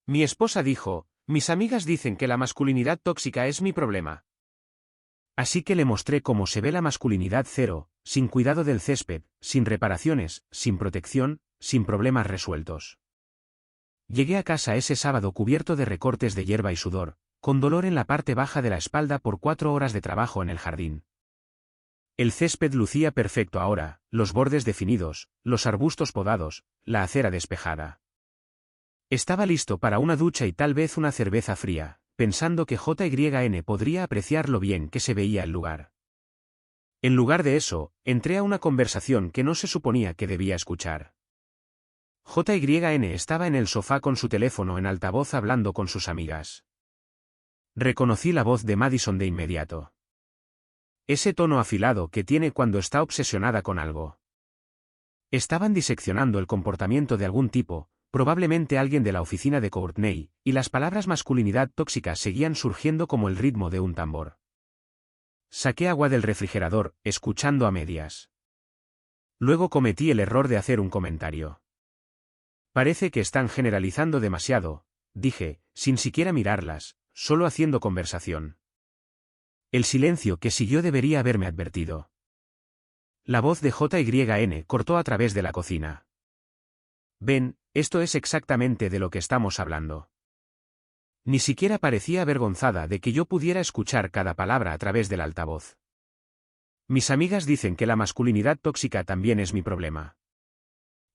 Mi esposa dijo, mis amigas dicen que la masculinidad tóxica es mi problema. Así que le mostré cómo se ve la masculinidad cero, sin cuidado del césped, sin reparaciones, sin protección, sin problemas resueltos. Llegué a casa ese sábado cubierto de recortes de hierba y sudor, con dolor en la parte baja de la espalda por 4 horas de trabajo en el jardín. El césped lucía perfecto ahora, los bordes definidos, los arbustos podados, la acera despejada. Estaba listo para una ducha y tal vez una cerveza fría, pensando que JYN podría apreciar lo bien que se veía el lugar. En lugar de eso, entré a una conversación que no se suponía que debía escuchar. JYN estaba en el sofá con su teléfono en altavoz hablando con sus amigas. Reconocí la voz de Madison de inmediato. Ese tono afilado que tiene cuando está obsesionada con algo. Estaban diseccionando el comportamiento de algún tipo, probablemente alguien de la oficina de Courtney, y las palabras masculinidad tóxica seguían surgiendo como el ritmo de un tambor. Saqué agua del refrigerador, escuchando a medias. Luego cometí el error de hacer un comentario. Parece que están generalizando demasiado, dije, sin siquiera mirarlas, solo haciendo conversación. El silencio que siguió debería haberme advertido. La voz de JYN cortó a través de la cocina. Ven, esto es exactamente de lo que estamos hablando. Ni siquiera parecía avergonzada de que yo pudiera escuchar cada palabra a través del altavoz. Mis amigas dicen que la masculinidad tóxica también es mi problema.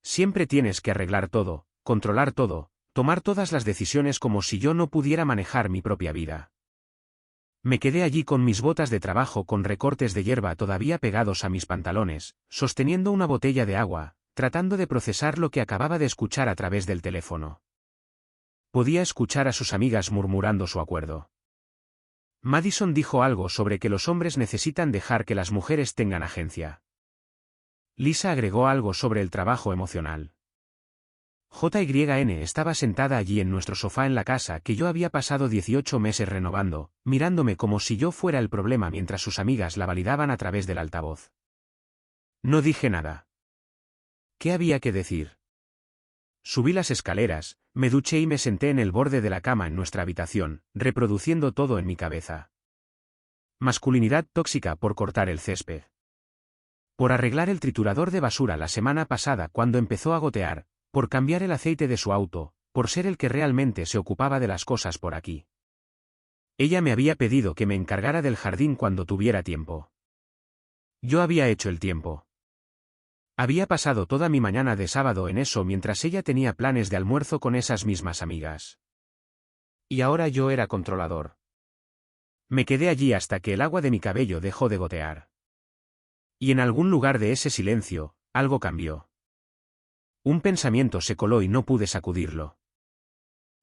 Siempre tienes que arreglar todo, controlar todo, tomar todas las decisiones como si yo no pudiera manejar mi propia vida. Me quedé allí con mis botas de trabajo con recortes de hierba todavía pegados a mis pantalones, sosteniendo una botella de agua, tratando de procesar lo que acababa de escuchar a través del teléfono. Podía escuchar a sus amigas murmurando su acuerdo. Madison dijo algo sobre que los hombres necesitan dejar que las mujeres tengan agencia. Lisa agregó algo sobre el trabajo emocional. JYN estaba sentada allí en nuestro sofá en la casa que yo había pasado 18 meses renovando, mirándome como si yo fuera el problema mientras sus amigas la validaban a través del altavoz. No dije nada. ¿Qué había que decir? Subí las escaleras, me duché y me senté en el borde de la cama en nuestra habitación, reproduciendo todo en mi cabeza. Masculinidad tóxica por cortar el césped. Por arreglar el triturador de basura la semana pasada cuando empezó a gotear, por cambiar el aceite de su auto, por ser el que realmente se ocupaba de las cosas por aquí. Ella me había pedido que me encargara del jardín cuando tuviera tiempo. Yo había hecho el tiempo. Había pasado toda mi mañana de sábado en eso mientras ella tenía planes de almuerzo con esas mismas amigas. Y ahora yo era controlador. Me quedé allí hasta que el agua de mi cabello dejó de gotear. Y en algún lugar de ese silencio, algo cambió. Un pensamiento se coló y no pude sacudirlo.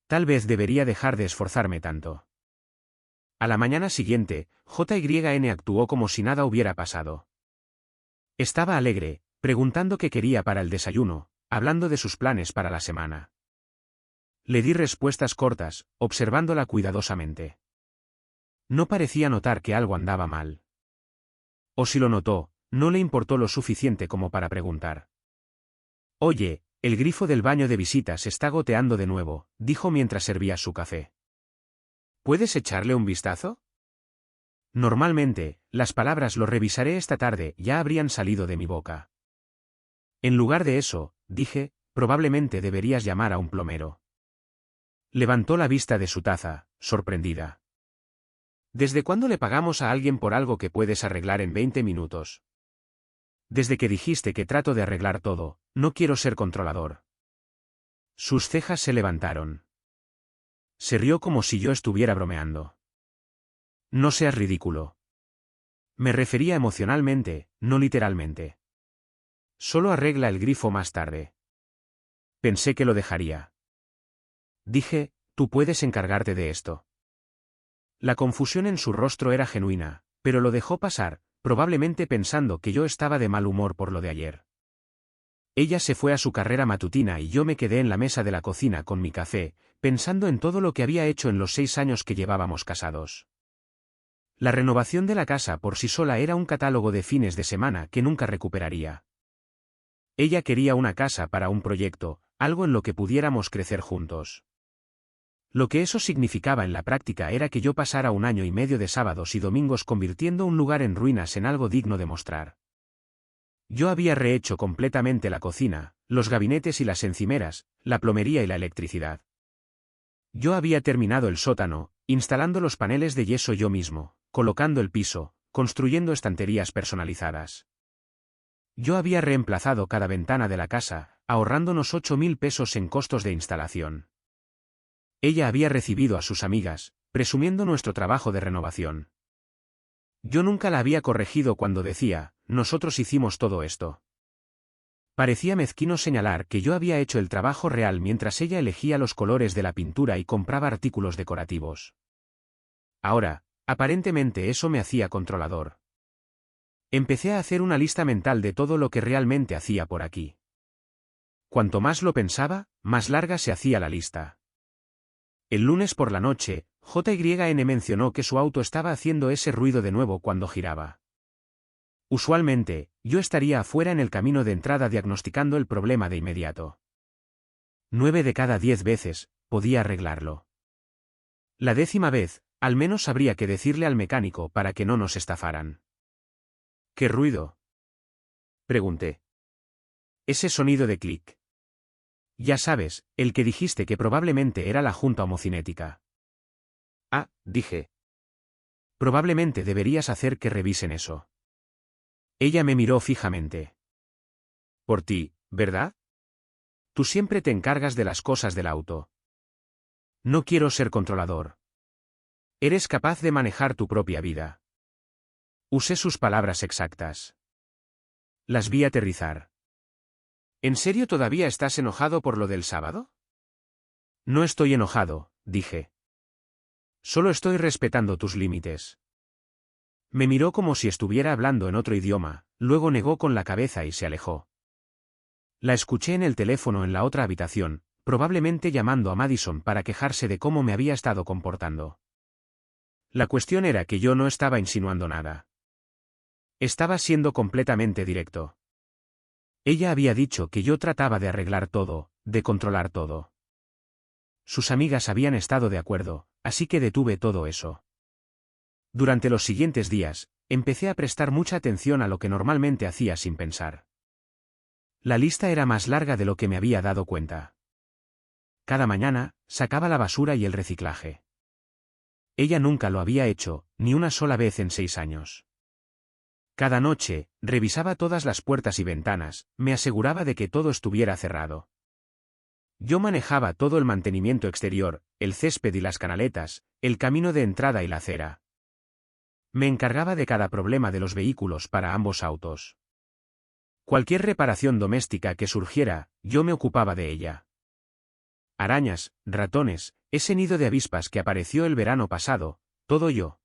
Tal vez debería dejar de esforzarme tanto. A la mañana siguiente, JYN actuó como si nada hubiera pasado. Estaba alegre, preguntando qué quería para el desayuno, hablando de sus planes para la semana. Le di respuestas cortas, observándola cuidadosamente. No parecía notar que algo andaba mal. O si lo notó, no le importó lo suficiente como para preguntar. Oye, el grifo del baño de visitas está goteando de nuevo, dijo mientras servía su café. ¿Puedes echarle un vistazo? Normalmente, las palabras "lo revisaré esta tarde" ya habrían salido de mi boca. En lugar de eso, dije, probablemente deberías llamar a un plomero. Levantó la vista de su taza, sorprendida. ¿Desde cuándo le pagamos a alguien por algo que puedes arreglar en 20 minutos? Desde que dijiste que trato de arreglar todo, no quiero ser controlador. Sus cejas se levantaron. Se rió como si yo estuviera bromeando. No seas ridículo. Me refería emocionalmente, no literalmente. Solo arregla el grifo más tarde. Pensé que lo dejaría. Dije, tú puedes encargarte de esto. La confusión en su rostro era genuina, pero lo dejó pasar, probablemente pensando que yo estaba de mal humor por lo de ayer. Ella se fue a su carrera matutina y yo me quedé en la mesa de la cocina con mi café, pensando en todo lo que había hecho en los 6 años que llevábamos casados. La renovación de la casa por sí sola era un catálogo de fines de semana que nunca recuperaría. Ella quería una casa para un proyecto, algo en lo que pudiéramos crecer juntos. Lo que eso significaba en la práctica era que yo pasara 1 año y medio de sábados y domingos convirtiendo un lugar en ruinas en algo digno de mostrar. Yo había rehecho completamente la cocina, los gabinetes y las encimeras, la plomería y la electricidad. Yo había terminado el sótano, instalando los paneles de yeso yo mismo, colocando el piso, construyendo estanterías personalizadas. Yo había reemplazado cada ventana de la casa, ahorrándonos 8.000 pesos en costos de instalación. Ella había recibido a sus amigas, presumiendo nuestro trabajo de renovación. Yo nunca la había corregido cuando decía, nosotros hicimos todo esto. Parecía mezquino señalar que yo había hecho el trabajo real mientras ella elegía los colores de la pintura y compraba artículos decorativos. Ahora, aparentemente eso me hacía controlador. Empecé a hacer una lista mental de todo lo que realmente hacía por aquí. Cuanto más lo pensaba, más larga se hacía la lista. El lunes por la noche, JYN mencionó que su auto estaba haciendo ese ruido de nuevo cuando giraba. Usualmente, yo estaría afuera en el camino de entrada diagnosticando el problema de inmediato. 9 de cada 10 veces, podía arreglarlo. La 10ª vez, al menos habría que decirle al mecánico para que no nos estafaran. ¿Qué ruido?, pregunté. Ese sonido de clic. Ya sabes, el que dijiste que probablemente era la junta homocinética. Ah, dije. Probablemente deberías hacer que revisen eso. Ella me miró fijamente. Por ti, ¿verdad? Tú siempre te encargas de las cosas del auto. No quiero ser controlador. Eres capaz de manejar tu propia vida. Usé sus palabras exactas. Las vi aterrizar. ¿En serio todavía estás enojado por lo del sábado? No estoy enojado, dije. Solo estoy respetando tus límites. Me miró como si estuviera hablando en otro idioma, luego negó con la cabeza y se alejó. La escuché en el teléfono en la otra habitación, probablemente llamando a Madison para quejarse de cómo me había estado comportando. La cuestión era que yo no estaba insinuando nada. Estaba siendo completamente directo. Ella había dicho que yo trataba de arreglar todo, de controlar todo. Sus amigas habían estado de acuerdo, así que detuve todo eso. Durante los siguientes días, empecé a prestar mucha atención a lo que normalmente hacía sin pensar. La lista era más larga de lo que me había dado cuenta. Cada mañana, sacaba la basura y el reciclaje. Ella nunca lo había hecho, ni una sola vez en 6 años. Cada noche, revisaba todas las puertas y ventanas, me aseguraba de que todo estuviera cerrado. Yo manejaba todo el mantenimiento exterior, el césped y las canaletas, el camino de entrada y la acera. Me encargaba de cada problema de los vehículos para ambos autos. Cualquier reparación doméstica que surgiera, yo me ocupaba de ella. Arañas, ratones, ese nido de avispas que apareció el verano pasado, todo yo.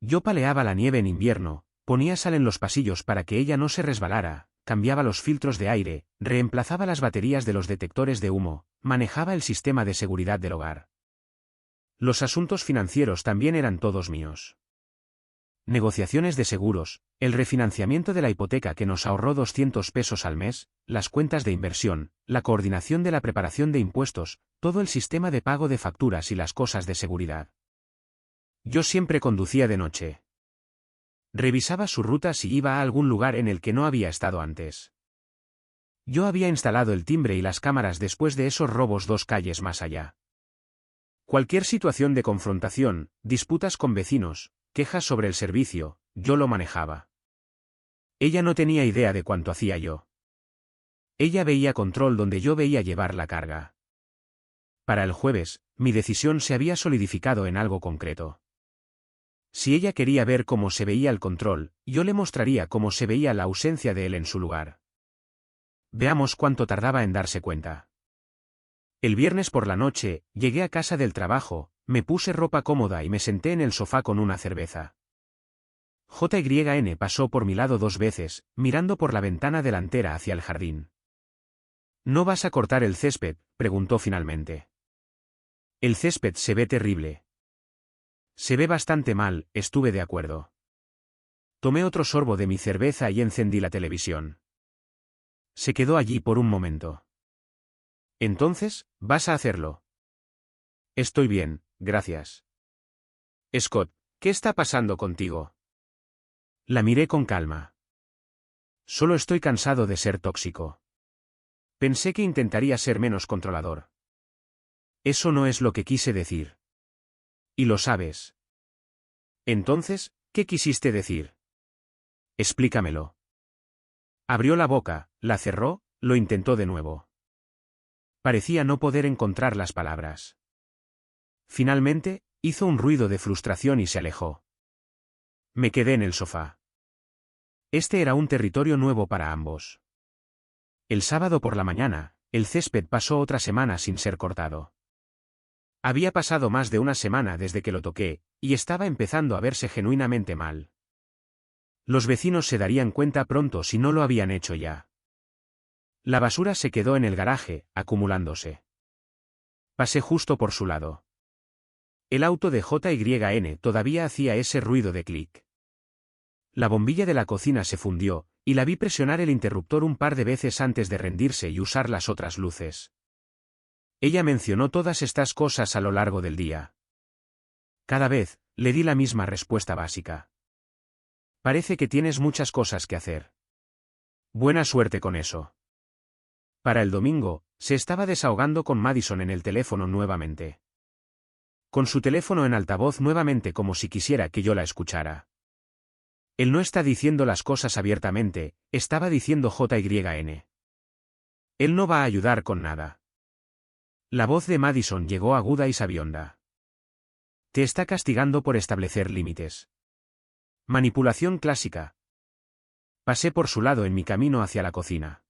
Yo paleaba la nieve en invierno, ponía sal en los pasillos para que ella no se resbalara, cambiaba los filtros de aire, reemplazaba las baterías de los detectores de humo, manejaba el sistema de seguridad del hogar. Los asuntos financieros también eran todos míos. Negociaciones de seguros, el refinanciamiento de la hipoteca que nos ahorró 200 pesos al mes, las cuentas de inversión, la coordinación de la preparación de impuestos, todo el sistema de pago de facturas y las cosas de seguridad. Yo siempre conducía de noche. Revisaba su ruta si iba a algún lugar en el que no había estado antes. Yo había instalado el timbre y las cámaras después de esos robos 2 calles más allá. Cualquier situación de confrontación, disputas con vecinos, quejas sobre el servicio, yo lo manejaba. Ella no tenía idea de cuánto hacía yo. Ella veía control donde yo veía llevar la carga. Para el jueves, mi decisión se había solidificado en algo concreto. Si ella quería ver cómo se veía el control, yo le mostraría cómo se veía la ausencia de él en su lugar. Veamos cuánto tardaba en darse cuenta. El viernes por la noche, llegué a casa del trabajo, me puse ropa cómoda y me senté en el sofá con una cerveza. JYN pasó por mi lado 2 veces, mirando por la ventana delantera hacia el jardín. ¿No vas a cortar el césped?, preguntó finalmente. El césped se ve terrible. Se ve bastante mal, estuve de acuerdo. Tomé otro sorbo de mi cerveza y encendí la televisión. Se quedó allí por un momento. Entonces, ¿vas a hacerlo? Estoy bien, gracias. Scott, ¿qué está pasando contigo? La miré con calma. Solo estoy cansado de ser tóxico. Pensé que intentaría ser menos controlador. Eso no es lo que quise decir. Y lo sabes. Entonces, ¿qué quisiste decir? Explícamelo. Abrió la boca, la cerró, lo intentó de nuevo. Parecía no poder encontrar las palabras. Finalmente, hizo un ruido de frustración y se alejó. Me quedé en el sofá. Este era un territorio nuevo para ambos. El sábado por la mañana, el césped pasó otra semana sin ser cortado. Había pasado más de una semana desde que lo toqué, y estaba empezando a verse genuinamente mal. Los vecinos se darían cuenta pronto si no lo habían hecho ya. La basura se quedó en el garaje, acumulándose. Pasé justo por su lado. El auto de JYN todavía hacía ese ruido de clic. La bombilla de la cocina se fundió, y la vi presionar el interruptor un par de veces antes de rendirse y usar las otras luces. Ella mencionó todas estas cosas a lo largo del día. Cada vez, le di la misma respuesta básica. Parece que tienes muchas cosas que hacer. Buena suerte con eso. Para el domingo, se estaba desahogando con Madison en el teléfono nuevamente. Con su teléfono en altavoz nuevamente como si quisiera que yo la escuchara. Él no está diciendo las cosas abiertamente, estaba diciendo JYN. Él no va a ayudar con nada. La voz de Madison llegó aguda y sabionda. Te está castigando por establecer límites. Manipulación clásica. Pasé por su lado en mi camino hacia la cocina.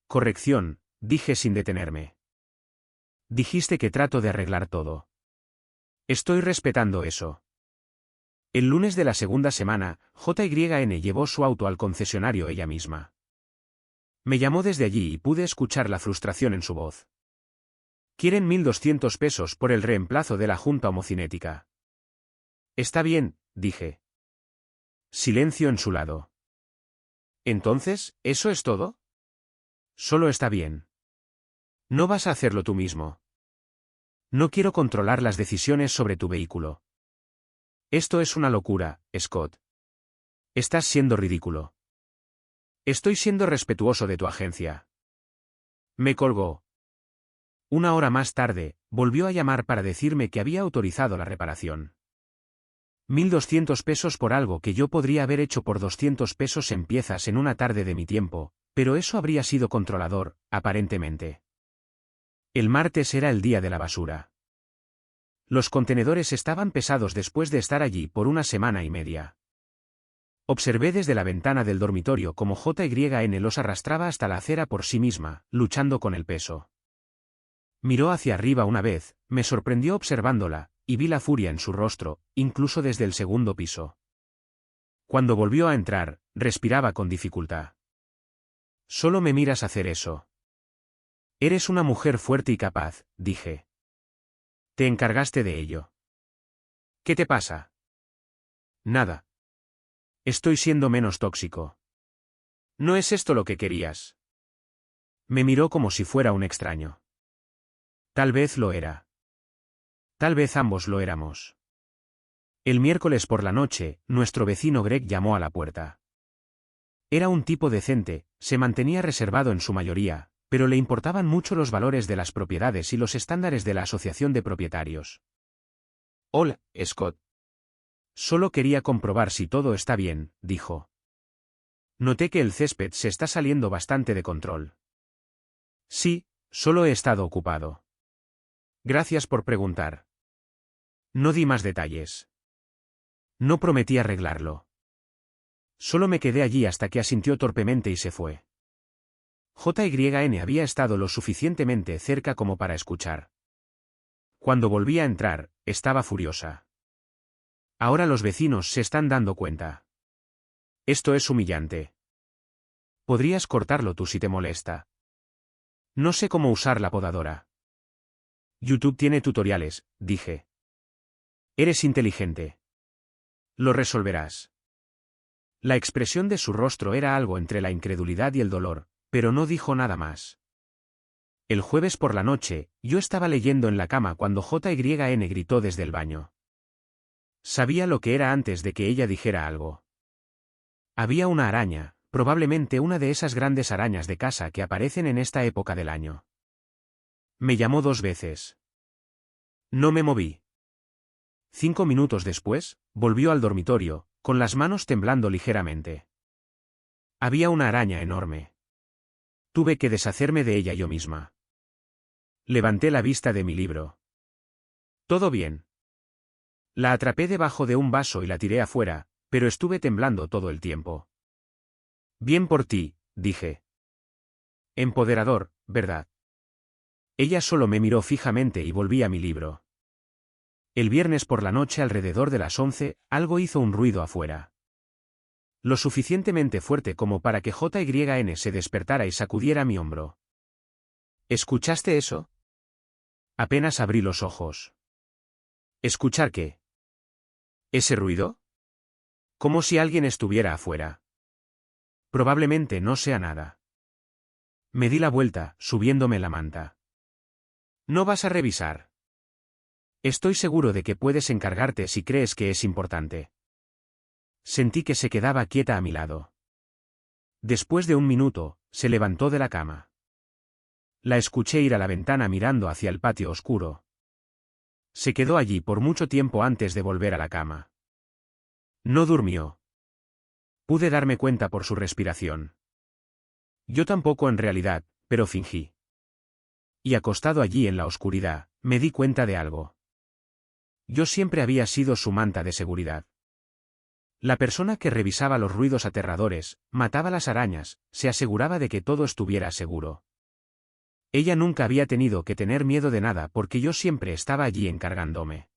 Corrección, dije sin detenerme. Dijiste que trato de arreglar todo. Estoy respetando eso. El lunes de la segunda semana, JYN llevó su auto al concesionario ella misma. Me llamó desde allí y pude escuchar la frustración en su voz. Quieren 1.200 pesos por el reemplazo de la junta homocinética. Está bien, dije. Silencio en su lado. Entonces, ¿eso es todo? Solo está bien. No vas a hacerlo tú mismo. No quiero controlar las decisiones sobre tu vehículo. Esto es una locura, Scott. Estás siendo ridículo. Estoy siendo respetuoso de tu agencia. Me colgó. Una hora más tarde, volvió a llamar para decirme que había autorizado la reparación. 1.200 pesos por algo que yo podría haber hecho por 200 pesos en piezas en una tarde de mi tiempo, pero eso habría sido controlador, aparentemente. El martes era el día de la basura. Los contenedores estaban pesados después de estar allí por una semana y media. Observé desde la ventana del dormitorio cómo JYN los arrastraba hasta la acera por sí misma, luchando con el peso. Miró hacia arriba una vez, me sorprendió observándola, y vi la furia en su rostro, incluso desde el segundo piso. Cuando volvió a entrar, respiraba con dificultad. Solo me miras hacer eso. Eres una mujer fuerte y capaz, dije. Te encargaste de ello. ¿Qué te pasa? Nada. Estoy siendo menos tóxico. ¿No es esto lo que querías? Me miró como si fuera un extraño. Tal vez lo era. Tal vez ambos lo éramos. El miércoles por la noche, nuestro vecino Greg llamó a la puerta. Era un tipo decente, se mantenía reservado en su mayoría, pero le importaban mucho los valores de las propiedades y los estándares de la asociación de propietarios. Hola, Scott. Solo quería comprobar si todo está bien, dijo. Noté que el césped se está saliendo bastante de control. Sí, solo he estado ocupado. Gracias por preguntar. No di más detalles. No prometí arreglarlo. Solo me quedé allí hasta que asintió torpemente y se fue. JYN había estado lo suficientemente cerca como para escuchar. Cuando volví a entrar, estaba furiosa. Ahora los vecinos se están dando cuenta. Esto es humillante. Podrías cortarlo tú si te molesta. No sé cómo usar la podadora. YouTube tiene tutoriales, dije. Eres inteligente. Lo resolverás. La expresión de su rostro era algo entre la incredulidad y el dolor, pero no dijo nada más. El jueves por la noche, yo estaba leyendo en la cama cuando JYN gritó desde el baño. Sabía lo que era antes de que ella dijera algo. Había una araña, probablemente una de esas grandes arañas de casa que aparecen en esta época del año. Me llamó 2 veces. No me moví. 5 minutos después, volvió al dormitorio, con las manos temblando ligeramente. Había una araña enorme. Tuve que deshacerme de ella yo misma. Levanté la vista de mi libro. Todo bien. La atrapé debajo de un vaso y la tiré afuera, pero estuve temblando todo el tiempo. Bien por ti, dije. Empoderador, ¿verdad? Ella solo me miró fijamente y volví a mi libro. El viernes por la noche alrededor de las 11, algo hizo un ruido afuera. Lo suficientemente fuerte como para que JYN se despertara y sacudiera mi hombro. ¿Escuchaste eso? Apenas abrí los ojos. ¿Escuchar qué? ¿Ese ruido? Como si alguien estuviera afuera. Probablemente no sea nada. Me di la vuelta, subiéndome la manta. ¿No vas a revisar? Estoy seguro de que puedes encargarte si crees que es importante. Sentí que se quedaba quieta a mi lado. Después de un minuto, se levantó de la cama. La escuché ir a la ventana mirando hacia el patio oscuro. Se quedó allí por mucho tiempo antes de volver a la cama. No durmió. Pude darme cuenta por su respiración. Yo tampoco en realidad, pero fingí. Y acostado allí en la oscuridad, me di cuenta de algo. Yo siempre había sido su manta de seguridad. La persona que revisaba los ruidos aterradores, mataba las arañas, se aseguraba de que todo estuviera seguro. Ella nunca había tenido que tener miedo de nada porque yo siempre estaba allí encargándome.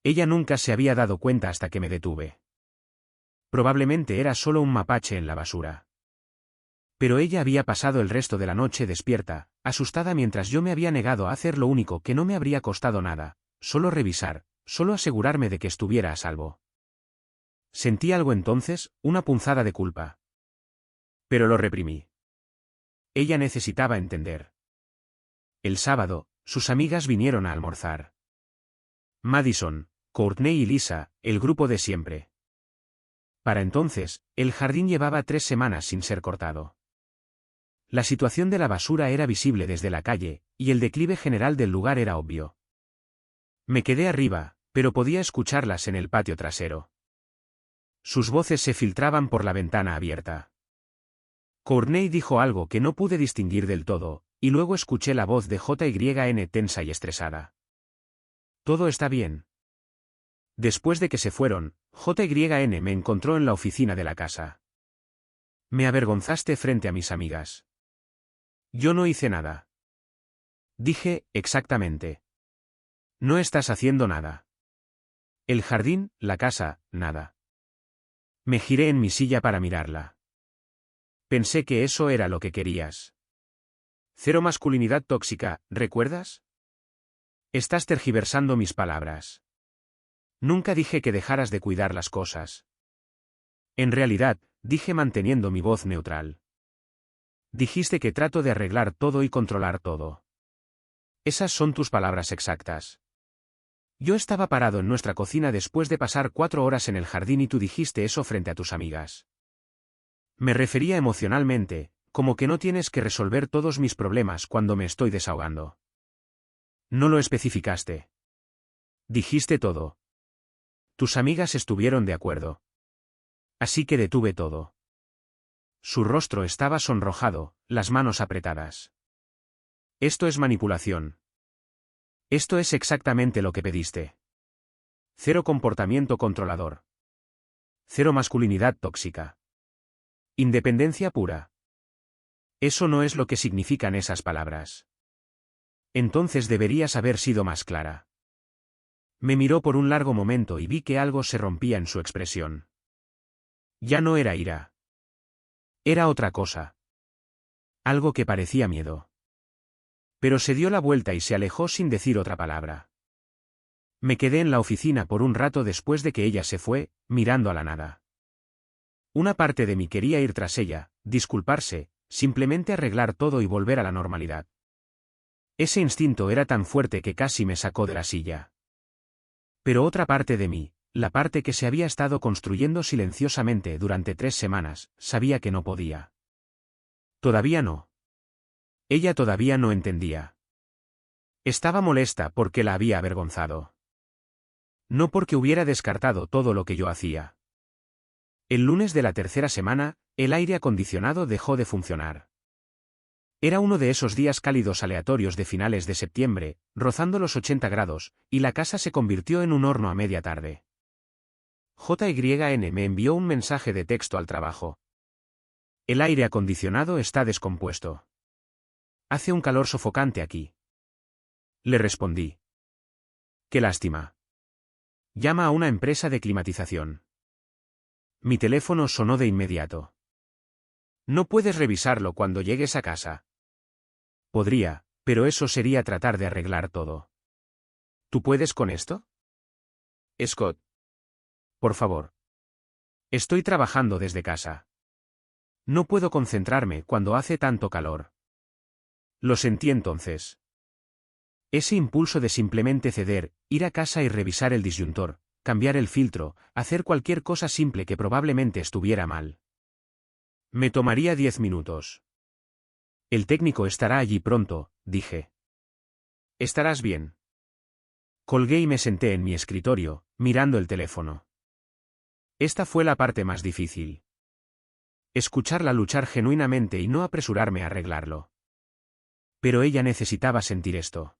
Ella nunca se había dado cuenta hasta que me detuve. Probablemente era solo un mapache en la basura. Pero ella había pasado el resto de la noche despierta, asustada mientras yo me había negado a hacer lo único que no me habría costado nada, solo revisar, solo asegurarme de que estuviera a salvo. Sentí algo entonces, una punzada de culpa. Pero lo reprimí. Ella necesitaba entender. El sábado, sus amigas vinieron a almorzar. Madison, Courtney y Lisa, el grupo de siempre. Para entonces, el jardín llevaba 3 semanas sin ser cortado. La situación de la basura era visible desde la calle, y el declive general del lugar era obvio. Me quedé arriba, pero podía escucharlas en el patio trasero. Sus voces se filtraban por la ventana abierta. Courtney dijo algo que no pude distinguir del todo, y luego escuché la voz de JYN tensa y estresada. Todo está bien. Después de que se fueron, JYN me encontró en la oficina de la casa. Me avergonzaste frente a mis amigas. Yo no hice nada. Dije, exactamente. No estás haciendo nada. El jardín, la casa, nada. Me giré en mi silla para mirarla. Pensé que eso era lo que querías. Cero masculinidad tóxica, ¿recuerdas? Estás tergiversando mis palabras. Nunca dije que dejaras de cuidar las cosas. En realidad, dije manteniendo mi voz neutral. Dijiste que trato de arreglar todo y controlar todo. Esas son tus palabras exactas. Yo estaba parado en nuestra cocina después de pasar 4 horas en el jardín y tú dijiste eso frente a tus amigas. Me refería emocionalmente, como que no tienes que resolver todos mis problemas cuando me estoy desahogando. No lo especificaste. Dijiste todo. Tus amigas estuvieron de acuerdo. Así que detuve todo. Su rostro estaba sonrojado, las manos apretadas. Esto es manipulación. Esto es exactamente lo que pediste. Cero comportamiento controlador. Cero masculinidad tóxica. Independencia pura. Eso no es lo que significan esas palabras. Entonces deberías haber sido más clara. Me miró por un largo momento y vi que algo se rompía en su expresión. Ya no era ira. Era otra cosa. Algo que parecía miedo. Pero se dio la vuelta y se alejó sin decir otra palabra. Me quedé en la oficina por un rato después de que ella se fue, mirando a la nada. Una parte de mí quería ir tras ella, disculparse, simplemente arreglar todo y volver a la normalidad. Ese instinto era tan fuerte que casi me sacó de la silla. Pero otra parte de mí, la parte que se había estado construyendo silenciosamente durante 3 semanas, sabía que no podía. Todavía no. Ella todavía no entendía. Estaba molesta porque la había avergonzado. No porque hubiera descartado todo lo que yo hacía. El lunes de la tercera semana, el aire acondicionado dejó de funcionar. Era uno de esos días cálidos aleatorios de finales de septiembre, rozando los 80 grados, y la casa se convirtió en un horno a media tarde. JYN me envió un mensaje de texto al trabajo. El aire acondicionado está descompuesto. Hace un calor sofocante aquí. Le respondí. Qué lástima. Llama a una empresa de climatización. Mi teléfono sonó de inmediato. ¿No puedes revisarlo cuando llegues a casa? Podría, pero eso sería tratar de arreglar todo. ¿Tú puedes con esto? Scott. Por favor. Estoy trabajando desde casa. No puedo concentrarme cuando hace tanto calor. Lo sentí entonces. Ese impulso de simplemente ceder, ir a casa y revisar el disyuntor, cambiar el filtro, hacer cualquier cosa simple que probablemente estuviera mal. Me tomaría 10 minutos. El técnico estará allí pronto, dije. Estarás bien. Colgué y me senté en mi escritorio, mirando el teléfono. Esta fue la parte más difícil. Escucharla luchar genuinamente y no apresurarme a arreglarlo. Pero ella necesitaba sentir esto.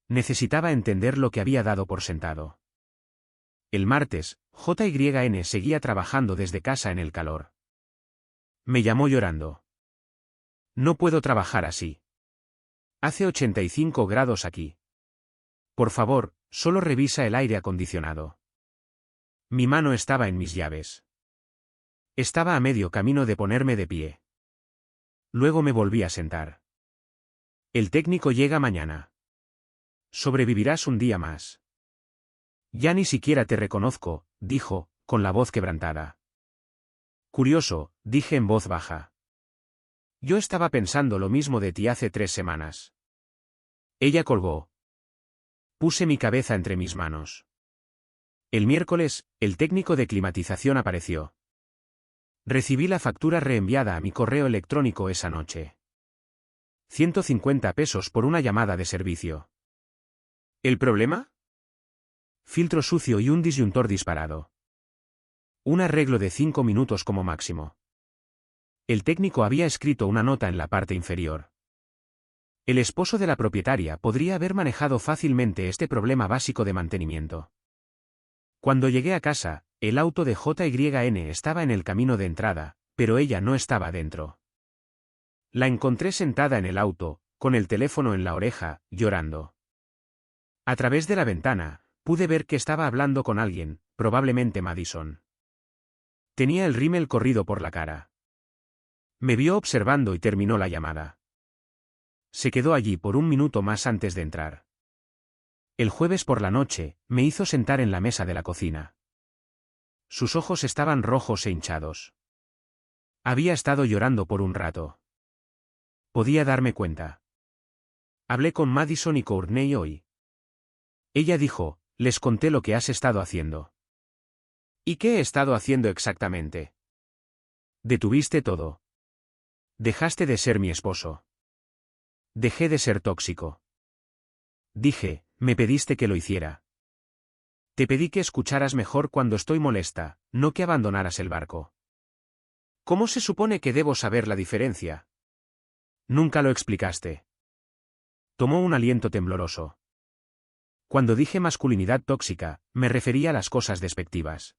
Necesitaba entender lo que había dado por sentado. El martes, JYN seguía trabajando desde casa en el calor. Me llamó llorando. No puedo trabajar así. Hace 85 grados aquí. Por favor, solo revisa el aire acondicionado. Mi mano estaba en mis llaves. Estaba a medio camino de ponerme de pie. Luego me volví a sentar. El técnico llega mañana. Sobrevivirás un día más. Ya ni siquiera te reconozco, dijo, con la voz quebrantada. Curioso, dije en voz baja. Yo estaba pensando lo mismo de ti hace 3 semanas. Ella colgó. Puse mi cabeza entre mis manos. El miércoles, el técnico de climatización apareció. Recibí la factura reenviada a mi correo electrónico esa noche. 150 pesos por una llamada de servicio. ¿El problema? Filtro sucio y un disyuntor disparado. Un arreglo de 5 minutos como máximo. El técnico había escrito una nota en la parte inferior. El esposo de la propietaria podría haber manejado fácilmente este problema básico de mantenimiento. Cuando llegué a casa, el auto de JYN estaba en el camino de entrada, pero ella no estaba dentro. La encontré sentada en el auto, con el teléfono en la oreja, llorando. A través de la ventana, pude ver que estaba hablando con alguien, probablemente Madison. Tenía el rímel corrido por la cara. Me vio observando y terminó la llamada. Se quedó allí por un minuto más antes de entrar. El jueves por la noche, me hizo sentar en la mesa de la cocina. Sus ojos estaban rojos e hinchados. Había estado llorando por un rato. Podía darme cuenta. Hablé con Madison y Courtney hoy. Ella dijo, les conté lo que has estado haciendo. ¿Y qué he estado haciendo exactamente? Detuviste todo. Dejaste de ser mi esposo. Dejé de ser tóxico. Dije, me pediste que lo hiciera. Te pedí que escucharas mejor cuando estoy molesta, no que abandonaras el barco. ¿Cómo se supone que debo saber la diferencia? Nunca lo explicaste. Tomó un aliento tembloroso. Cuando dije masculinidad tóxica, me refería a las cosas despectivas.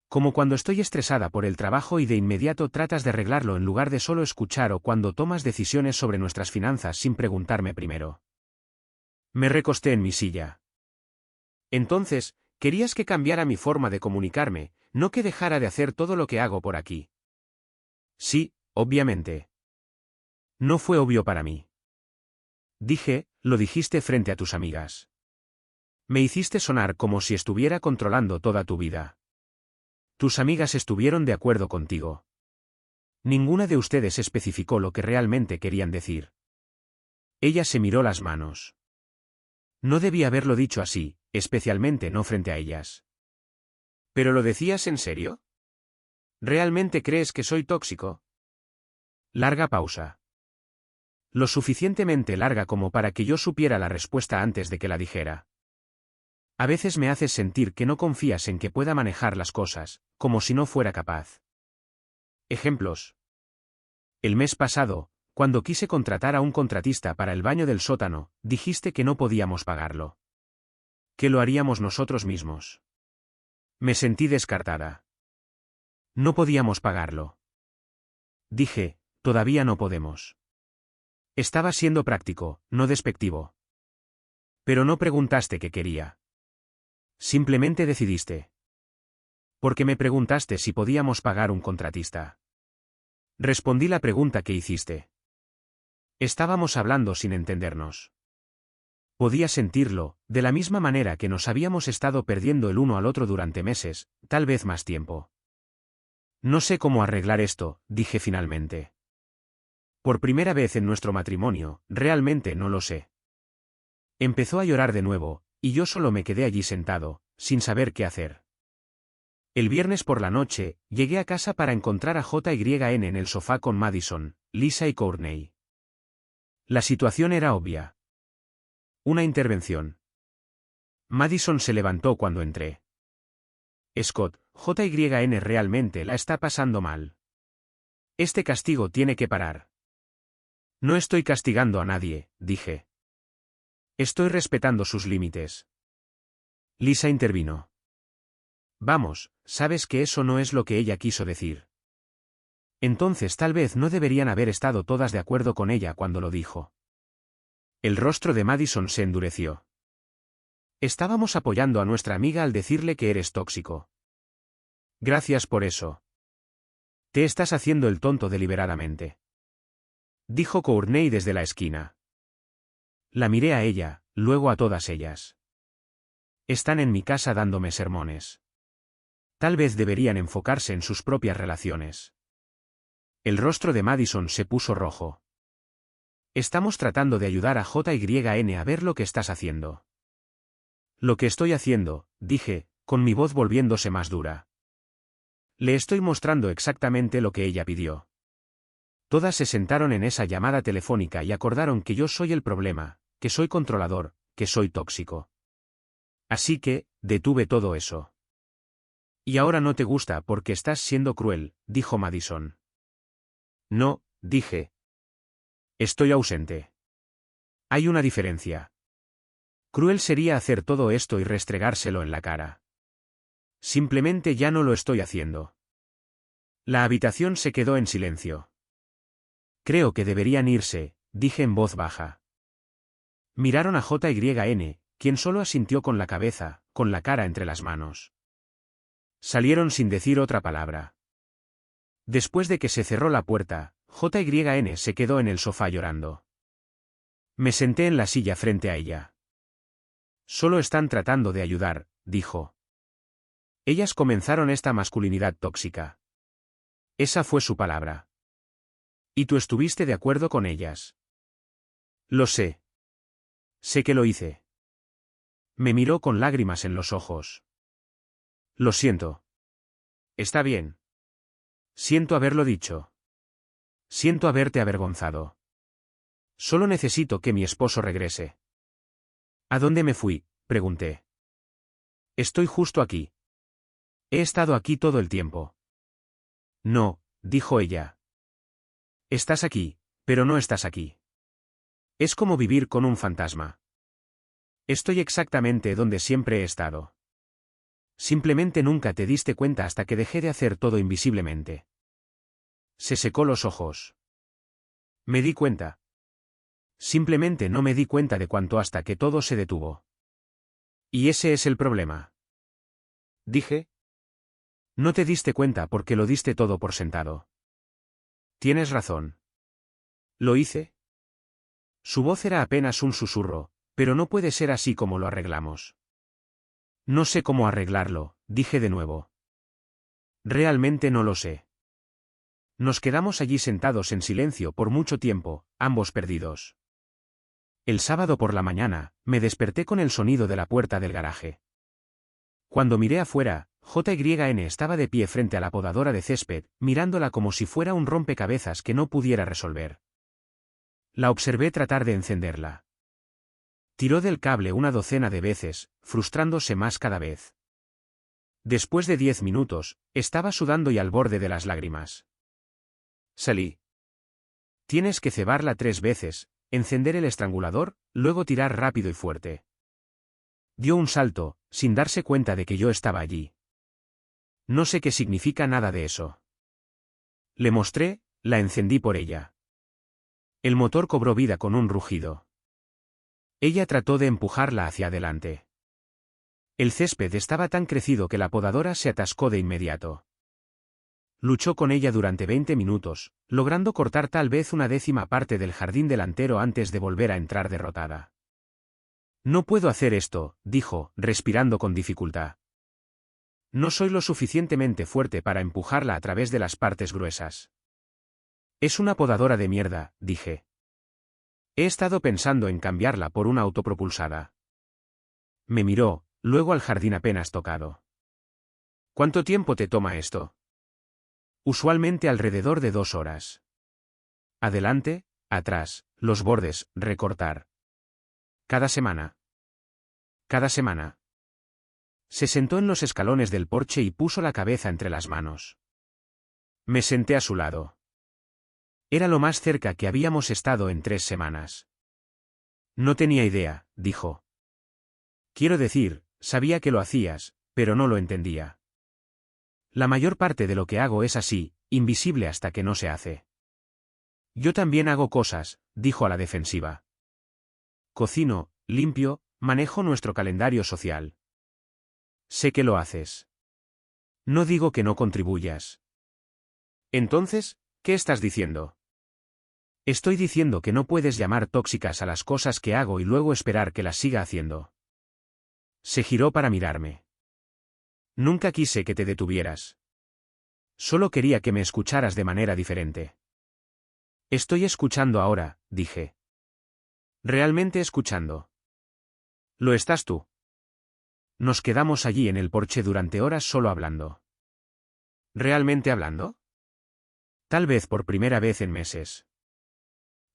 Como cuando estoy estresada por el trabajo y de inmediato tratas de arreglarlo en lugar de solo escuchar o cuando tomas decisiones sobre nuestras finanzas sin preguntarme primero. Me recosté en mi silla. Entonces, querías que cambiara mi forma de comunicarme, no que dejara de hacer todo lo que hago por aquí. Sí, obviamente. No fue obvio para mí. Dije, lo dijiste frente a tus amigas. Me hiciste sonar como si estuviera controlando toda tu vida. Tus amigas estuvieron de acuerdo contigo. Ninguna de ustedes especificó lo que realmente querían decir. Ella se miró las manos. No debía haberlo dicho así, especialmente no frente a ellas. ¿Pero lo decías en serio? ¿Realmente crees que soy tóxico? Larga pausa. Lo suficientemente larga como para que yo supiera la respuesta antes de que la dijera. A veces me haces sentir que no confías en que pueda manejar las cosas, como si no fuera capaz. Ejemplos. El mes pasado, cuando quise contratar a un contratista para el baño del sótano, dijiste que no podíamos pagarlo. Que lo haríamos nosotros mismos. Me sentí descartada. No podíamos pagarlo. Dije, todavía no podemos. Estaba siendo práctico, no despectivo. Pero no preguntaste qué quería. Simplemente decidiste. Porque me preguntaste si podíamos pagar un contratista. Respondí la pregunta que hiciste. Estábamos hablando sin entendernos. Podía sentirlo, de la misma manera que nos habíamos estado perdiendo el uno al otro durante meses, tal vez más tiempo. No sé cómo arreglar esto, dije finalmente. Por primera vez en nuestro matrimonio, realmente no lo sé. Empezó a llorar de nuevo, y yo solo me quedé allí sentado, sin saber qué hacer. El viernes por la noche, llegué a casa para encontrar a JYN en el sofá con Madison, Lisa y Courtney. La situación era obvia. Una intervención. Madison se levantó cuando entré. Scott, JYN realmente la está pasando mal. Este castigo tiene que parar. No estoy castigando a nadie, dije. Estoy respetando sus límites. Lisa intervino. Vamos, sabes que eso no es lo que ella quiso decir. Entonces tal vez no deberían haber estado todas de acuerdo con ella cuando lo dijo. El rostro de Madison se endureció. Estábamos apoyando a nuestra amiga al decirle que eres tóxico. Gracias por eso. Te estás haciendo el tonto deliberadamente. Dijo Courtney desde la esquina. La miré a ella, luego a todas ellas. Están en mi casa dándome sermones. Tal vez deberían enfocarse en sus propias relaciones. El rostro de Madison se puso rojo. Estamos tratando de ayudar a JYN a ver lo que estás haciendo. Lo que estoy haciendo, dije, con mi voz volviéndose más dura. Le estoy mostrando exactamente lo que ella pidió. Todas se sentaron en esa llamada telefónica y acordaron que yo soy el problema, que soy controlador, que soy tóxico. Así que, detuve todo eso. Y ahora no te gusta porque estás siendo cruel, dijo Madison. No, dije. Estoy ausente. Hay una diferencia. Cruel sería hacer todo esto y restregárselo en la cara. Simplemente ya no lo estoy haciendo. La habitación se quedó en silencio. Creo que deberían irse, dije en voz baja. Miraron a JYN, quien solo asintió con la cabeza, con la cara entre las manos. Salieron sin decir otra palabra. Después de que se cerró la puerta, JYN se quedó en el sofá llorando. Me senté en la silla frente a ella. Solo están tratando de ayudar, dijo. Ellas comenzaron esta masculinidad tóxica. Esa fue su palabra. Y tú estuviste de acuerdo con ellas. Lo sé. Sé que lo hice. Me miró con lágrimas en los ojos. Lo siento. Está bien. Siento haberlo dicho. Siento haberte avergonzado. Solo necesito que mi esposo regrese. ¿A dónde me fui?, pregunté. Estoy justo aquí. He estado aquí todo el tiempo. No, dijo ella. Estás aquí, pero no estás aquí. Es como vivir con un fantasma. Estoy exactamente donde siempre he estado. Simplemente nunca te diste cuenta hasta que dejé de hacer todo invisiblemente. Se secó los ojos. Me di cuenta. Simplemente no me di cuenta de cuánto hasta que todo se detuvo. Y ese es el problema. Dije. No te diste cuenta porque lo diste todo por sentado. Tienes razón. ¿Lo hice? Su voz era apenas un susurro, pero no puede ser así como lo arreglamos. No sé cómo arreglarlo, dije de nuevo. Realmente no lo sé. Nos quedamos allí sentados en silencio por mucho tiempo, ambos perdidos. El sábado por la mañana, me desperté con el sonido de la puerta del garaje. Cuando miré afuera, JYN estaba de pie frente a la podadora de césped, mirándola como si fuera un rompecabezas que no pudiera resolver. La observé tratar de encenderla. Tiró del cable una docena de veces, frustrándose más cada vez. Después de 10 minutos, estaba sudando y al borde de las lágrimas. Salí. Tienes que cebarla 3 veces, encender el estrangulador, luego tirar rápido y fuerte. Dio un salto, sin darse cuenta de que yo estaba allí. No sé qué significa nada de eso. Le mostré, la encendí por ella. El motor cobró vida con un rugido. Ella trató de empujarla hacia adelante. El césped estaba tan crecido que la podadora se atascó de inmediato. Luchó con ella durante 20 minutos, logrando cortar tal vez una 10ª parte del jardín delantero antes de volver a entrar derrotada. No puedo hacer esto, dijo, respirando con dificultad. No soy lo suficientemente fuerte para empujarla a través de las partes gruesas. Es una podadora de mierda, dije. He estado pensando en cambiarla por una autopropulsada. Me miró, luego al jardín apenas tocado. ¿Cuánto tiempo te toma esto? Usualmente alrededor de 2 horas. Adelante, atrás, los bordes, recortar. Cada semana. Cada semana. Se sentó en los escalones del porche y puso la cabeza entre las manos. Me senté a su lado. Era lo más cerca que habíamos estado en 3 semanas. No tenía idea, dijo. Quiero decir, sabía que lo hacías, pero no lo entendía. La mayor parte de lo que hago es así, invisible hasta que no se hace. Yo también hago cosas, dijo a la defensiva. Cocino, limpio, manejo nuestro calendario social. Sé que lo haces. No digo que no contribuyas. Entonces, ¿qué estás diciendo? Estoy diciendo que no puedes llamar tóxicas a las cosas que hago y luego esperar que las siga haciendo. Se giró para mirarme. Nunca quise que te detuvieras. Solo quería que me escucharas de manera diferente. Estoy escuchando ahora, dije. Realmente escuchando. ¿Lo estás tú? Nos quedamos allí en el porche durante horas solo hablando. ¿Realmente hablando? Tal vez por primera vez en meses.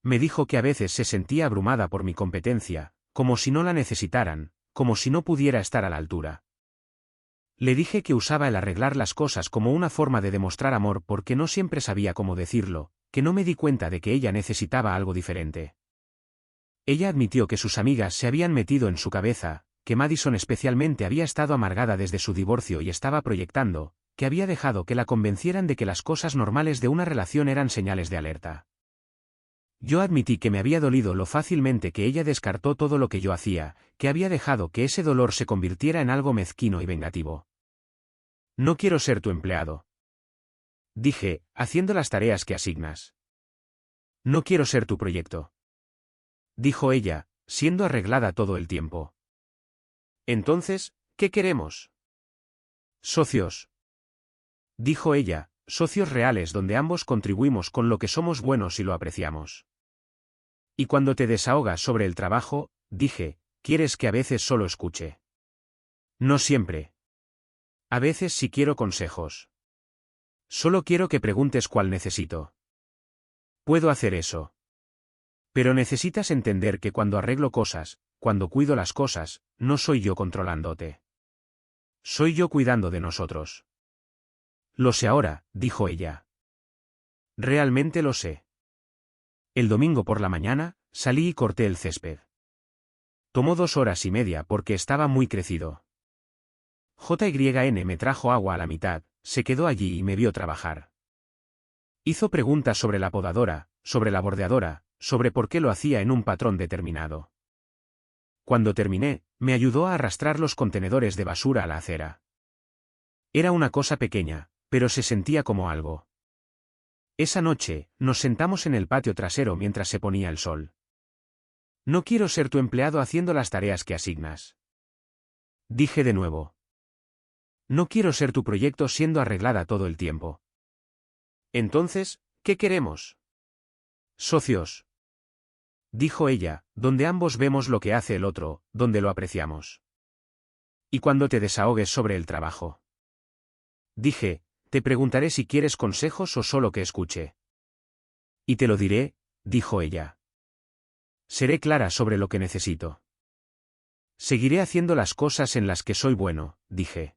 Me dijo que a veces se sentía abrumada por mi competencia, como si no la necesitaran, como si no pudiera estar a la altura. Le dije que usaba el arreglar las cosas como una forma de demostrar amor porque no siempre sabía cómo decirlo, que no me di cuenta de que ella necesitaba algo diferente. Ella admitió que sus amigas se habían metido en su cabeza, que Madison especialmente había estado amargada desde su divorcio y estaba proyectando, que había dejado que la convencieran de que las cosas normales de una relación eran señales de alerta. Yo admití que me había dolido lo fácilmente que ella descartó todo lo que yo hacía, que había dejado que ese dolor se convirtiera en algo mezquino y vengativo. No quiero ser tu empleado. Dije, haciendo las tareas que asignas. No quiero ser tu proyecto. Dijo ella, siendo arreglada todo el tiempo. Entonces, ¿qué queremos? Socios. Dijo ella, socios reales donde ambos contribuimos con lo que somos buenos y lo apreciamos. Y cuando te desahogas sobre el trabajo, dije, quieres que a veces solo escuche. No siempre. A veces sí quiero consejos. Solo quiero que preguntes cuál necesito. Puedo hacer eso. Pero necesitas entender que cuando arreglo cosas, cuando cuido las cosas, no soy yo controlándote. Soy yo cuidando de nosotros. Lo sé ahora, dijo ella. Realmente lo sé. El domingo por la mañana, salí y corté el césped. Tomó 2 horas y media porque estaba muy crecido. JYN me trajo agua a la mitad, se quedó allí y me vio trabajar. Hizo preguntas sobre la podadora, sobre la bordeadora, sobre por qué lo hacía en un patrón determinado. Cuando terminé, me ayudó a arrastrar los contenedores de basura a la acera. Era una cosa pequeña, pero se sentía como algo. Esa noche, nos sentamos en el patio trasero mientras se ponía el sol. No quiero ser tu empleado haciendo las tareas que asignas. Dije de nuevo. No quiero ser tu proyecto siendo arreglada todo el tiempo. Entonces, ¿qué queremos? Socios. dijo ella, donde ambos vemos lo que hace el otro, donde lo apreciamos. Y cuando te desahogues sobre el trabajo. Dije, te preguntaré si quieres consejos o solo que escuche. Y te lo diré, dijo ella. Seré clara sobre lo que necesito. Seguiré haciendo las cosas en las que soy bueno, dije.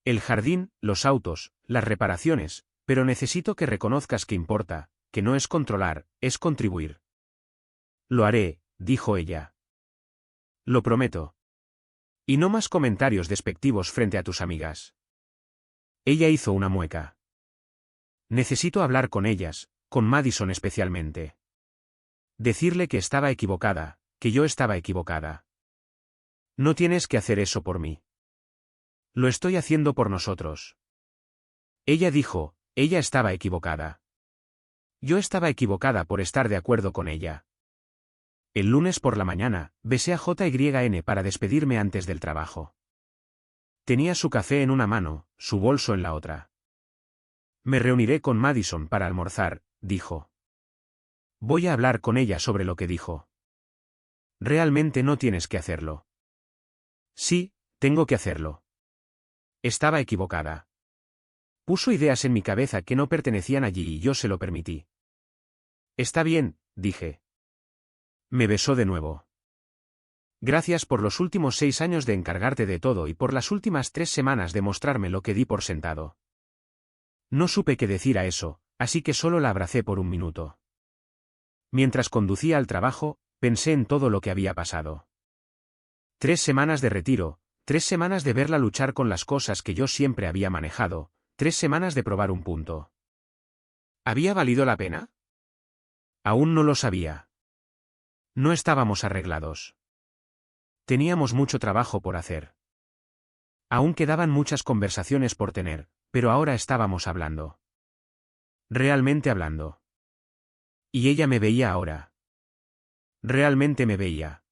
El jardín, los autos, las reparaciones, pero necesito que reconozcas que importa, que no es controlar, es contribuir. Lo haré, dijo ella. Lo prometo. Y no más comentarios despectivos frente a tus amigas. Ella hizo una mueca. Necesito hablar con ellas, con Madison especialmente. Decirle que estaba equivocada, que yo estaba equivocada. No tienes que hacer eso por mí. Lo estoy haciendo por nosotros. Ella dijo, ella estaba equivocada. Yo estaba equivocada por estar de acuerdo con ella. El lunes por la mañana, besé a JYN para despedirme antes del trabajo. Tenía su café en una mano, su bolso en la otra. Me reuniré con Madison para almorzar, dijo. Voy a hablar con ella sobre lo que dijo. Realmente no tienes que hacerlo. Sí, tengo que hacerlo. Estaba equivocada. Puso ideas en mi cabeza que no pertenecían allí y yo se lo permití. Está bien, dije. Me besó de nuevo. Gracias por los últimos 6 años de encargarte de todo y por las últimas 3 semanas de mostrarme lo que di por sentado. No supe qué decir a eso, así que solo la abracé por un minuto. Mientras conducía al trabajo, pensé en todo lo que había pasado. 3 semanas de retiro, 3 semanas de verla luchar con las cosas que yo siempre había manejado, 3 semanas de probar un punto. ¿Había valido la pena? Aún no lo sabía. No estábamos arreglados. Teníamos mucho trabajo por hacer. Aún quedaban muchas conversaciones por tener, pero ahora estábamos hablando. Realmente hablando. Y ella me veía ahora. Realmente me veía.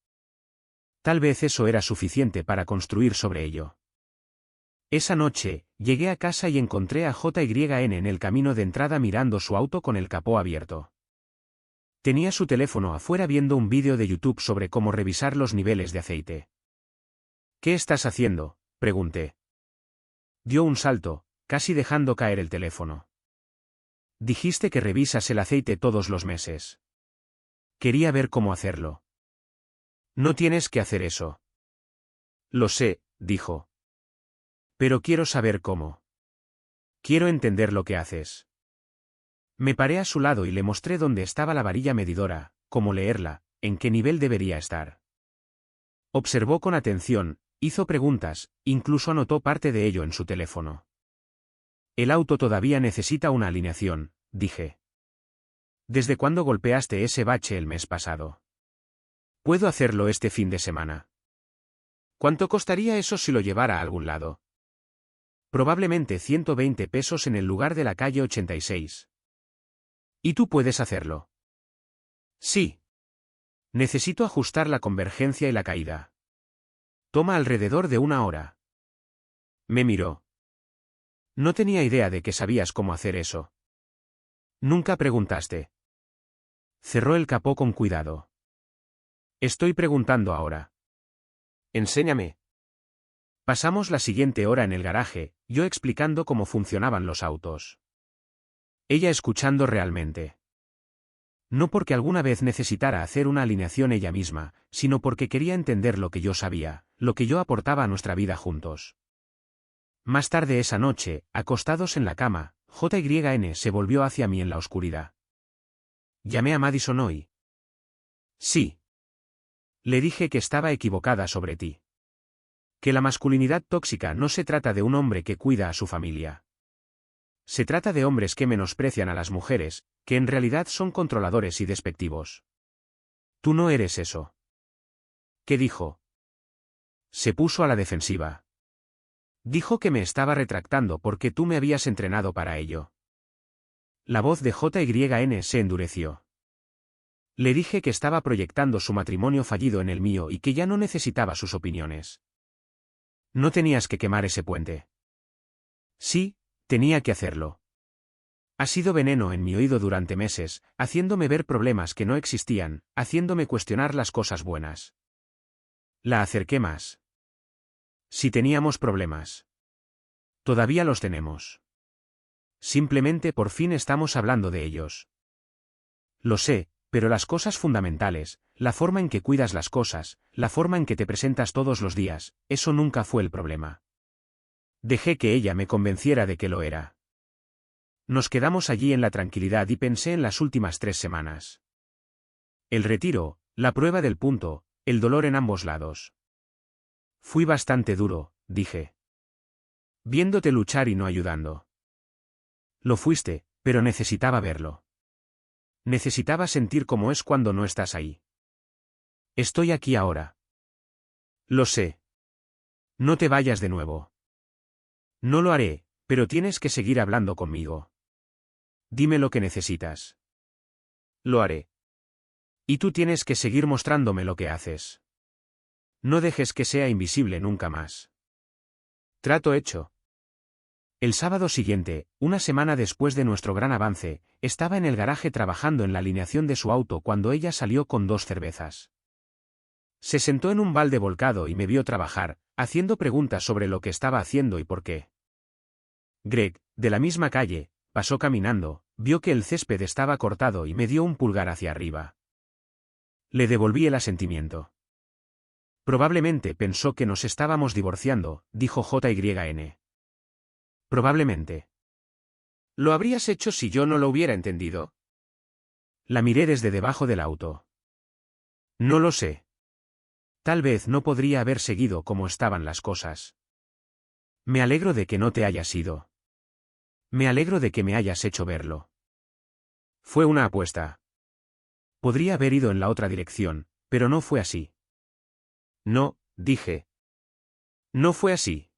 Tal vez eso era suficiente para construir sobre ello. Esa noche, llegué a casa y encontré a JYN en el camino de entrada mirando su auto con el capó abierto. Tenía su teléfono afuera viendo un vídeo de YouTube sobre cómo revisar los niveles de aceite. ¿Qué estás haciendo?, pregunté. Dio un salto, casi dejando caer el teléfono. Dijiste que revisas el aceite todos los meses. Quería ver cómo hacerlo. No tienes que hacer eso. Lo sé, dijo. Pero quiero saber cómo. Quiero entender lo que haces. Me paré a su lado y le mostré dónde estaba la varilla medidora, cómo leerla, en qué nivel debería estar. Observó con atención, hizo preguntas, incluso anotó parte de ello en su teléfono. El auto todavía necesita una alineación, dije. ¿Desde cuándo golpeaste ese bache el mes pasado? Puedo hacerlo este fin de semana. ¿Cuánto costaría eso si lo llevara a algún lado? Probablemente 120 pesos en el lugar de la calle 86. ¿Y tú puedes hacerlo? Sí. Necesito ajustar la convergencia y la caída. Toma alrededor de 1 hora. Me miró. No tenía idea de que sabías cómo hacer eso. Nunca preguntaste. Cerró el capó con cuidado. Estoy preguntando ahora. Enséñame. Pasamos la siguiente hora en el garaje, yo explicando cómo funcionaban los autos. Ella escuchando realmente. No porque alguna vez necesitara hacer una alineación ella misma, sino porque quería entender lo que yo sabía, lo que yo aportaba a nuestra vida juntos. Más tarde esa noche, acostados en la cama, JYN se volvió hacia mí en la oscuridad. ¿Llamé a Madison hoy? Sí. Le dije que estaba equivocada sobre ti. Que la masculinidad tóxica no se trata de un hombre que cuida a su familia. Se trata de hombres que menosprecian a las mujeres, que en realidad son controladores y despectivos. Tú no eres eso. ¿Qué dijo? Se puso a la defensiva. Dijo que me estaba retractando porque tú me habías entrenado para ello. La voz de JYN se endureció. Le dije que estaba proyectando su matrimonio fallido en el mío y que ya no necesitaba sus opiniones. No tenías que quemar ese puente. Sí, tenía que hacerlo. Ha sido veneno en mi oído durante meses, haciéndome ver problemas que no existían, haciéndome cuestionar las cosas buenas. La acerqué más. Si teníamos problemas. Todavía los tenemos. Simplemente por fin estamos hablando de ellos. Lo sé, pero las cosas fundamentales, la forma en que cuidas las cosas, la forma en que te presentas todos los días, eso nunca fue el problema. Dejé que ella me convenciera de que lo era. Nos quedamos allí en la tranquilidad y pensé en las últimas 3 semanas. El retiro, la prueba del punto, el dolor en ambos lados. Fui bastante duro, dije. Viéndote luchar y no ayudando. Lo fuiste, pero necesitaba verlo. Necesitaba sentir cómo es cuando no estás ahí. Estoy aquí ahora. Lo sé. No te vayas de nuevo. No lo haré, pero tienes que seguir hablando conmigo. Dime lo que necesitas. Lo haré. Y tú tienes que seguir mostrándome lo que haces. No dejes que sea invisible nunca más. Trato hecho. El sábado siguiente, una semana después de nuestro gran avance, estaba en el garaje trabajando en la alineación de su auto cuando ella salió con 2 cervezas. Se sentó en un balde volcado y me vio trabajar, haciendo preguntas sobre lo que estaba haciendo y por qué. Greg, de la misma calle, pasó caminando, vio que el césped estaba cortado y me dio un pulgar hacia arriba. Le devolví el asentimiento. Probablemente pensó que nos estábamos divorciando, dijo JYN. Probablemente. ¿Lo habrías hecho si yo no lo hubiera entendido? La miré desde debajo del auto. No lo sé. Tal vez no podría haber seguido como estaban las cosas. Me alegro de que no te hayas ido. Me alegro de que me hayas hecho verlo. Fue una apuesta. Podría haber ido en la otra dirección, pero no fue así. No, dije. No fue así.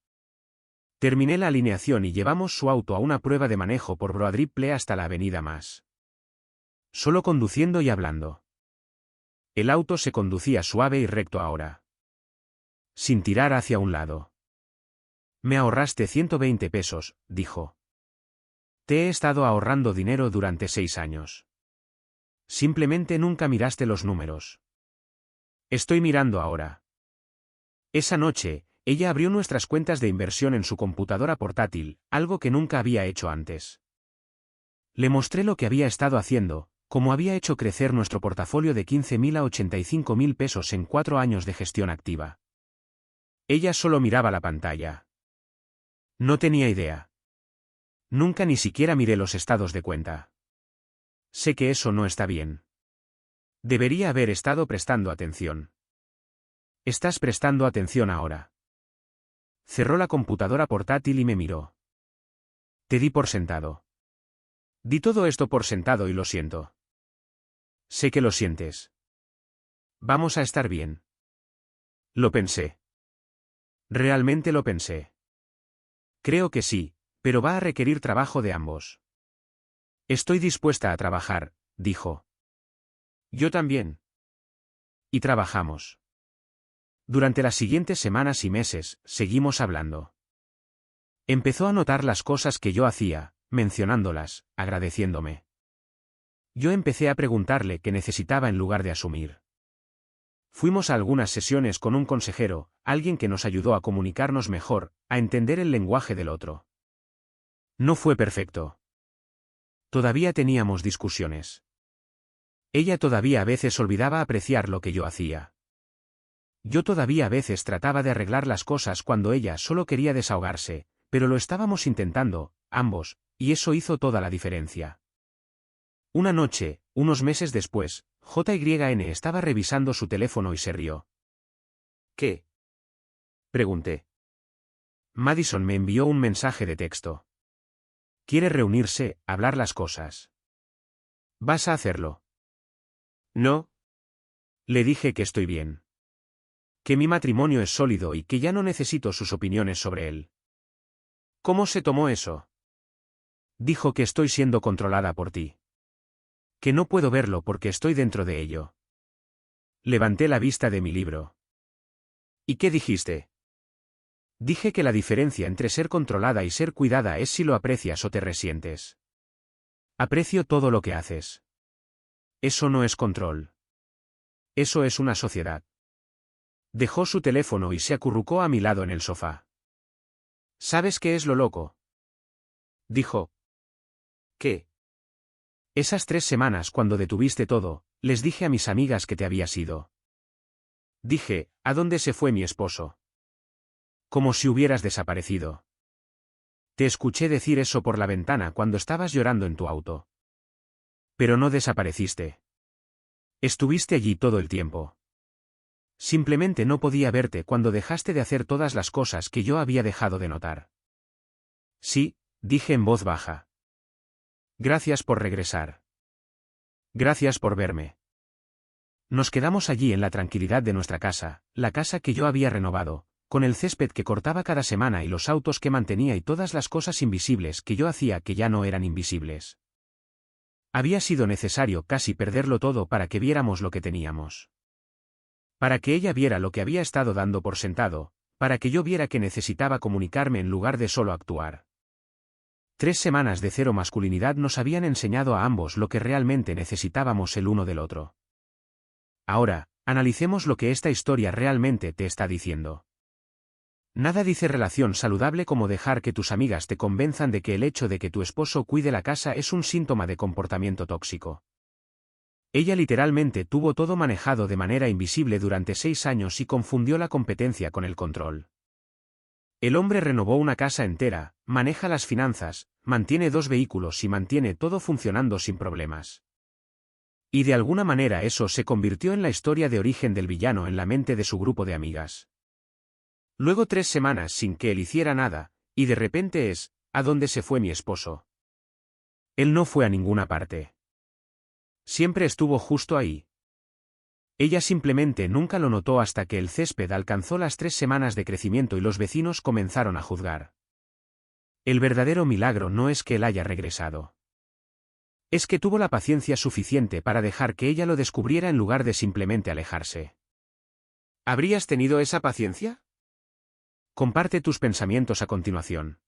Terminé la alineación y llevamos su auto a una prueba de manejo por Broadripple hasta la avenida más. Solo conduciendo y hablando. El auto se conducía suave y recto ahora. Sin tirar hacia un lado. Me ahorraste 120 pesos, dijo. Te he estado ahorrando dinero durante 6 años. Simplemente nunca miraste los números. Estoy mirando ahora. Esa noche, ella abrió nuestras cuentas de inversión en su computadora portátil, algo que nunca había hecho antes. Le mostré lo que había estado haciendo, cómo había hecho crecer nuestro portafolio de 15.000 a 85.000 pesos en 4 años de gestión activa. Ella solo miraba la pantalla. No tenía idea. Nunca ni siquiera miré los estados de cuenta. Sé que eso no está bien. Debería haber estado prestando atención. Estás prestando atención ahora. Cerró la computadora portátil y me miró. Te di por sentado. Di todo esto por sentado y lo siento. Sé que lo sientes. Vamos a estar bien. Lo pensé. Realmente lo pensé. Creo que sí, pero va a requerir trabajo de ambos. Estoy dispuesta a trabajar, dijo. Yo también. Y trabajamos. Durante las siguientes semanas y meses, seguimos hablando. Empezó a notar las cosas que yo hacía, mencionándolas, agradeciéndome. Yo empecé a preguntarle qué necesitaba en lugar de asumir. Fuimos a algunas sesiones con un consejero, alguien que nos ayudó a comunicarnos mejor, a entender el lenguaje del otro. No fue perfecto. Todavía teníamos discusiones. Ella todavía a veces olvidaba apreciar lo que yo hacía. Yo todavía a veces trataba de arreglar las cosas cuando ella solo quería desahogarse, pero lo estábamos intentando, ambos, y eso hizo toda la diferencia. Una noche, unos meses después, JYN estaba revisando su teléfono y se rió. ¿Qué? Pregunté. Madison me envió un mensaje de texto. Quiere reunirse, hablar las cosas. ¿Vas a hacerlo? No. Le dije que estoy bien. Que mi matrimonio es sólido y que ya no necesito sus opiniones sobre él. ¿Cómo se tomó eso? Dijo que estoy siendo controlada por ti. Que no puedo verlo porque estoy dentro de ello. Levanté la vista de mi libro. ¿Y qué dijiste? Dije que la diferencia entre ser controlada y ser cuidada es si lo aprecias o te resientes. Aprecio todo lo que haces. Eso no es control. Eso es una sociedad. Dejó su teléfono y se acurrucó a mi lado en el sofá. ¿Sabes qué es lo loco? Dijo. ¿Qué? Esas 3 semanas cuando detuviste todo, les dije a mis amigas que te habías ido. Dije, ¿a dónde se fue mi esposo? Como si hubieras desaparecido. Te escuché decir eso por la ventana cuando estabas llorando en tu auto. Pero no desapareciste. Estuviste allí todo el tiempo. Simplemente no podía verte cuando dejaste de hacer todas las cosas que yo había dejado de notar. Sí, dije en voz baja. Gracias por regresar. Gracias por verme. Nos quedamos allí en la tranquilidad de nuestra casa, la casa que yo había renovado, con el césped que cortaba cada semana y los autos que mantenía y todas las cosas invisibles que yo hacía que ya no eran invisibles. Había sido necesario casi perderlo todo para que viéramos lo que teníamos. Para que ella viera lo que había estado dando por sentado, para que yo viera que necesitaba comunicarme en lugar de solo actuar. 3 semanas de cero masculinidad nos habían enseñado a ambos lo que realmente necesitábamos el uno del otro. Ahora, analicemos lo que esta historia realmente te está diciendo. Nada dice relación saludable como dejar que tus amigas te convenzan de que el hecho de que tu esposo cuide la casa es un síntoma de comportamiento tóxico. Ella literalmente tuvo todo manejado de manera invisible durante 6 años y confundió la competencia con el control. El hombre renovó una casa entera, maneja las finanzas, mantiene 2 vehículos y mantiene todo funcionando sin problemas. Y de alguna manera eso se convirtió en la historia de origen del villano en la mente de su grupo de amigas. Luego 3 semanas sin que él hiciera nada, y de repente es, ¿a dónde se fue mi esposo? Él no fue a ninguna parte. Siempre estuvo justo ahí. Ella simplemente nunca lo notó hasta que el césped alcanzó las 3 semanas de crecimiento y los vecinos comenzaron a juzgar. El verdadero milagro no es que él haya regresado. Es que tuvo la paciencia suficiente para dejar que ella lo descubriera en lugar de simplemente alejarse. ¿Habrías tenido esa paciencia? Comparte tus pensamientos a continuación.